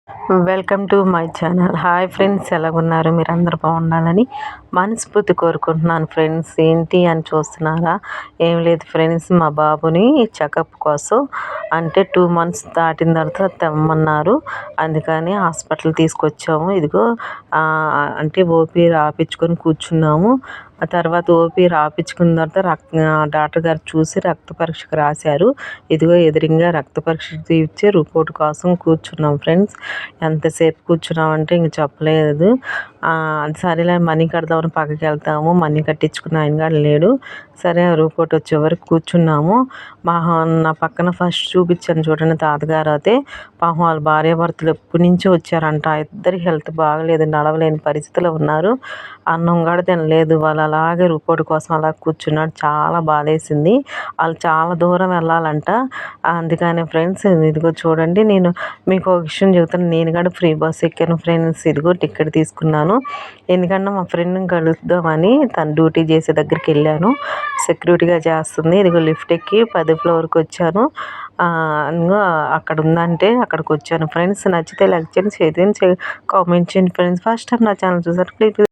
Welcome to my channel. Hi friends, ఎలాగున్నారు? మీరందరూ బాగుండాలని మనస్ఫూర్తి కోరుకుంటున్నాను ఫ్రెండ్స్. ఏంటి అని చూస్తున్నారా? ఏం లేదు ఫ్రెండ్స్, మా బాబుని చెకప్ కోసం అంటే 2 months దాటిన తర్వాత తెమ్మన్నారు. అందుకని హాస్పిటల్ తీసుకొచ్చాము. ఇదిగో అంటే ఓపీ రాపించుకొని కూర్చున్నాము. ఆ తర్వాత ఓపీ రాపించుకున్న తర్వాత డాక్టర్ గారు చూసి రక్త పరీక్షకు రాశారు. ఇదిగో ఎదురుగా రక్త పరీక్ష తీర్చి రిపోర్ట్ కోసం కూర్చున్నాం ఫ్రెండ్స్. ఎంతసేపు కూర్చున్నామంటే ఇంక చెప్పలేదు. సరేలే మనీ కడదామని పక్కకి వెళ్తాము. మనీ కట్టించుకున్న ఆయన కూడా లేడు. సరే రిపోర్ట్ వచ్చే వరకు కూర్చున్నాము. నా పక్కన ఫస్ట్ చూపించాను చూడండి తాతగారు అయితే పాపం వాళ్ళ భార్యాభర్తలు ఎప్పటి నుంచో వచ్చారంట. ఇద్దరి హెల్త్ బాగలేదు, నడవలేని పరిస్థితిలో ఉన్నారు. అన్నం కూడా తినలేదు. వాళ్ళు అలాగే రిపోర్ట్ కోసం అలా కూర్చున్నాడు. చాలా బాధేసింది. వాళ్ళు చాలా దూరం వెళ్ళాలంట. అందుకని ఫ్రెండ్స్ ఇదిగో చూడండి, నేను మీకు ఒక విషయం చెబుతాను. నేను కూడా ఫ్రీ బస్ ఎక్కాను ఫ్రెండ్స్. ఇదిగో టికెట్ తీసుకున్నాను. ఎందుకంటే మా ఫ్రెండ్ని కలుద్దామని తను డ్యూటీ చేసే దగ్గరికి వెళ్ళాను. సెక్యూరిటీగా చేస్తుంది. ఇదిగో లిఫ్ట్ ఎక్కి 10th floorకి వచ్చాను. అక్కడ ఉందంటే అక్కడికి వచ్చాను ఫ్రెండ్స్. నచ్చితే లైక్ చేయండి, షేర్ చేయండి, కామెంట్ చేయండి ఫ్రెండ్స్. ఫస్ట్ టైం నా ఛానల్ చూసారు ప్లీజ్